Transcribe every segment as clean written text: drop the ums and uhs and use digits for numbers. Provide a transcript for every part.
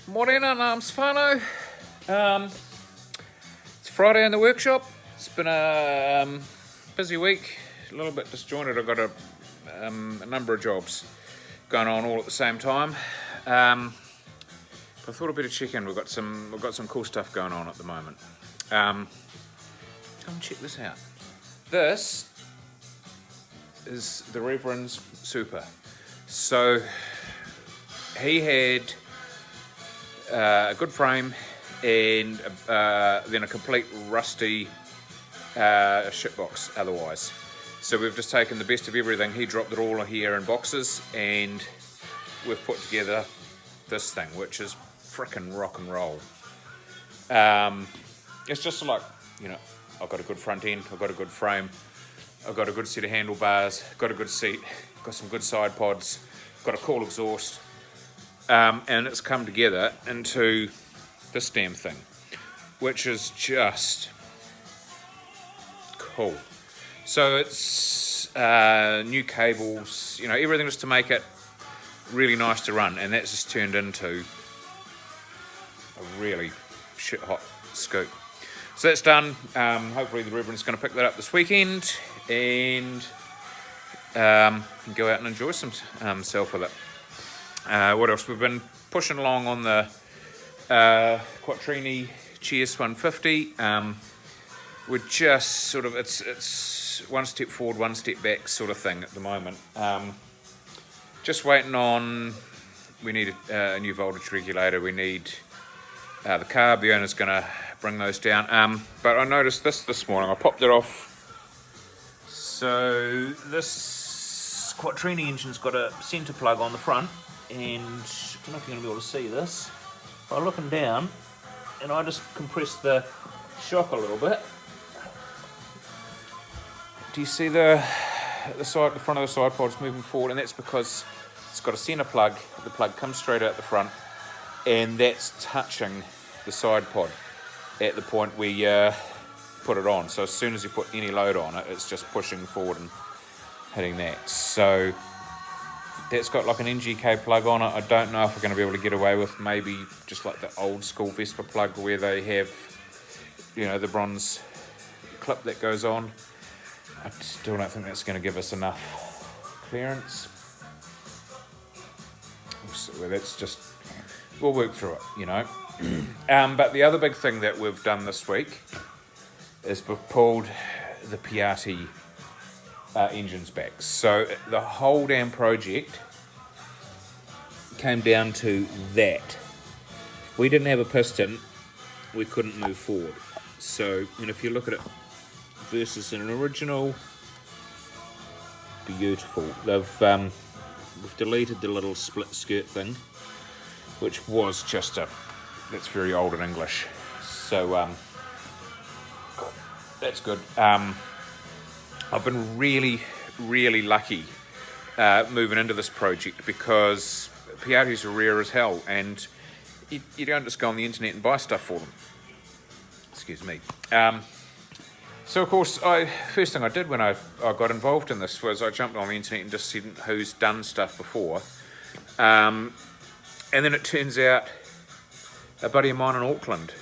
Morena, name's Fano. It's Friday in the workshop. It's been a busy week, a little bit disjointed. I've got a number of jobs going on all at the same time. But I thought I'd better check in. We've got some cool stuff going on at the moment. Come check this out. This is the Reverend's Super. So he had a good frame and then a complete rusty shitbox otherwise. So we've just taken the best of everything. He dropped it all here in boxes and we've put together this thing, which is frickin' rock and roll. It's just like, I've got a good front end, I've got a good frame, I've got a good set of handlebars, got a good seat, got some good side pods, got a cool exhaust, and it's come together into this damn thing, which is just cool. So it's new cables, everything just to make it really nice to run, and that's just turned into a really shit hot scoop. So that's done. Hopefully the Reverend's going to pick that up this weekend and go out and enjoy some self with it. What else? We've been pushing along on the Piatti GS160. We're just sort of, it's one step forward, one step back sort of thing at the moment. Just waiting on, we need a new voltage regulator, we need the carb, the owner's going to bring those down. But I noticed this morning, I popped it off. So this Piatti engine's got a centre plug on the front, and I don't know if you're going to be able to see this. By looking down, and I just compress the shock a little bit. Do you see the front of the side pod's moving forward? And that's because it's got a centre plug. The plug comes straight out the front, and that's touching the side pod at the point we put it on. So as soon as you put any load on it, it's just pushing forward and hitting that. So that's got like an NGK plug on it. I don't know if we're going to be able to get away with maybe just like the old school Vespa plug where they have, the bronze clip that goes on. I still don't think that's going to give us enough clearance. So that's just, we'll work through it, But the other big thing that we've done this week is we've pulled the Piatti engines back. So the whole damn project came down to that. If we didn't have a piston, we couldn't move forward. So, if you look at it versus an original, beautiful. We've deleted the little split skirt thing, which was just that's very old in English. So that's good. I've been really, really lucky moving into this project because Piattis are rare as hell, and you don't just go on the internet and buy stuff for them. Excuse me. So of course, first thing I did when I got involved in this was I jumped on the internet and just seen who's done stuff before. And then it turns out a buddy of mine in Auckland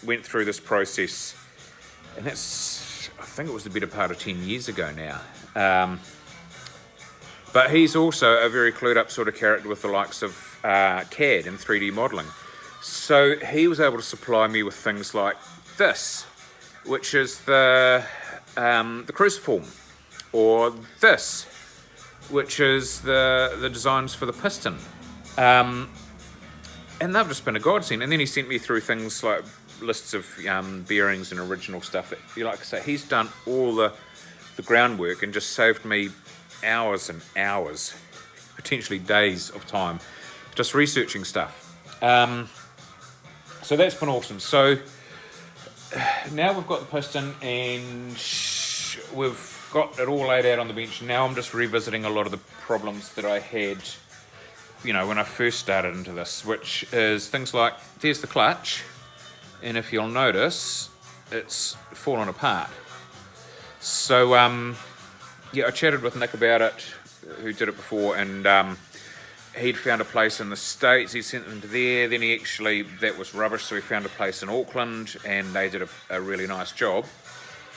went through this process, and I think it was the better part of 10 years ago now. But he's also a very clued up sort of character with the likes of CAD and 3D modelling. So he was able to supply me with things like this, which is the cruciform, or this, which is the designs for the piston. And they've just been a godsend. And then he sent me through things like lists of bearings and original stuff. Like I say, he's done all the groundwork and just saved me hours and hours, potentially days of time, just researching stuff. So that's been awesome. So now we've got the piston and we've got it all laid out on the bench. Now I'm just revisiting a lot of the problems that I had, when I first started into this, which is things like, there's the clutch, and if you'll notice, it's fallen apart. So, I chatted with Nick about it, who did it before, and he'd found a place in the States, he sent them to there, then that was rubbish, so he found a place in Auckland, and they did a really nice job.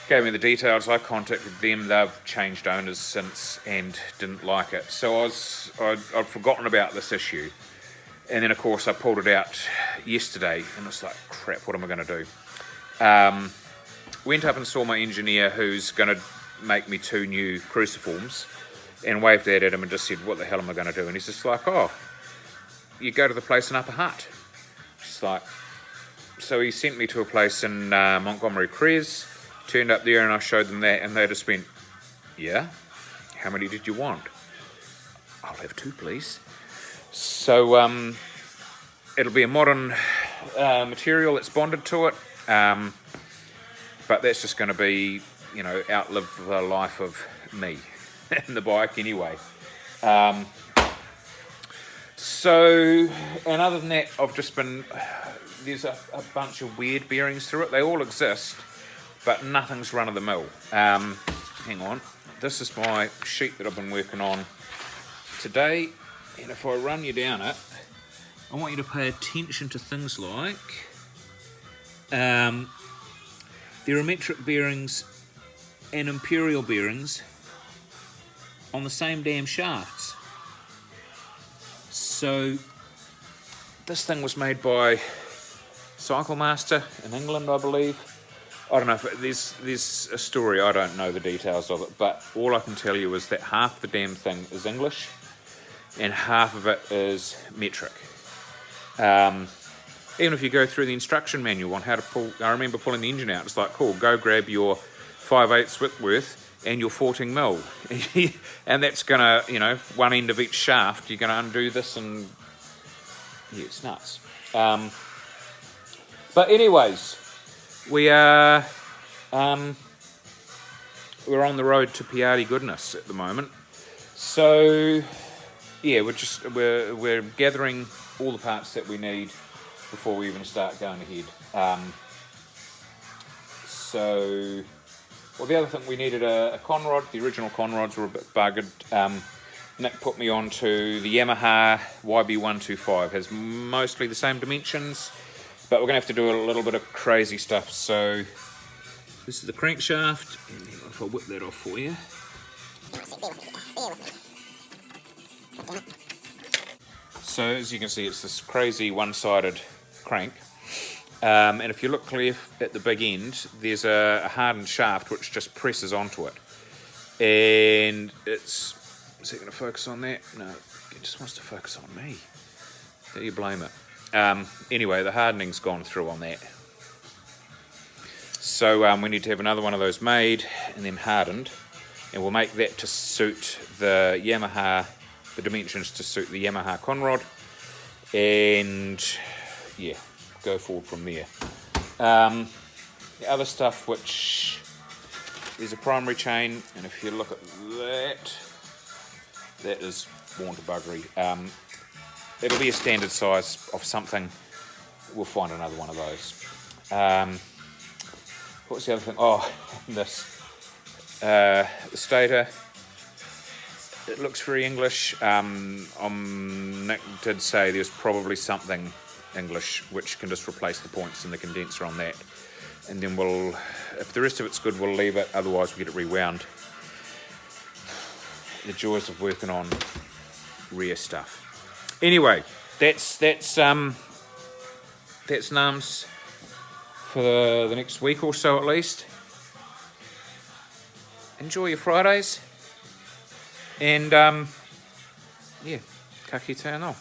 Gave me the details, I contacted them, they've changed owners since and didn't like it. So I'd forgotten about this issue. And then of course I pulled it out yesterday and it's like, crap, what am I going to do? Went up and saw my engineer who's going to make me 2 new cruciforms, and waved that at him and just said, what the hell am I going to do? And he's just like, oh, you go to the place in Upper Hutt. Just like, so he sent me to a place in Montgomery Cres, turned up there and I showed them that, and they just went, yeah, how many did you want? I'll have 2, please. So it'll be a modern material that's bonded to it, but that's just going to be, outlive the life of me and the bike anyway. So, and other than that, I've just been, there's a bunch of weird bearings through it. They all exist, but nothing's run of the mill. Hang on, this is my sheet that I've been working on today, and if I run you down it, I want you to pay attention to things like there are metric bearings and imperial bearings on the same damn shafts. So this thing was made by Cycle Master in England, I believe. I don't know if there's a story, I don't know the details of it, but all I can tell you is that half the damn thing is English and half of it is metric. Even if you go through the instruction manual on how to pull, I remember pulling the engine out, it's like, cool, go grab your 5/8 Whitworth and your 14 mil, and that's gonna, one end of each shaft, you're gonna undo this, and yeah, it's nuts. But anyways, we're on the road to Piatti goodness at the moment. So yeah, we're gathering all the parts that we need before we even start going ahead. Well, the other thing, we needed a conrod. The original conrods were a bit buggered. Nick put me on to the Yamaha YB125. Has mostly the same dimensions, but we're going to have to do a little bit of crazy stuff. So this is the crankshaft, and if I whip that off for you. So as you can see, it's this crazy one-sided crank. And if you look clear at the big end, there's a hardened shaft which just presses onto it. And is it going to focus on that? No, it just wants to focus on me. How do you blame it? Anyway, the hardening's gone through on that. So we need to have another one of those made and then hardened. And we'll make that to suit the Yamaha, the dimensions to suit the Yamaha conrod. And yeah, go forward from there. The other stuff, which is a primary chain, and if you look at that is worn to buggery. It'll be a standard size of something. We'll find another one of those. What's the other thing? Oh, this the stator. It looks very English. Nick did say there's probably something English which can just replace the points in the condenser on that, and then if the rest of it's good, we'll leave it, otherwise we get it rewound. The joys of working on rare stuff. Anyway, that's NUMS for the next week or so at least. Enjoy your Fridays, and yeah, ka kite anō.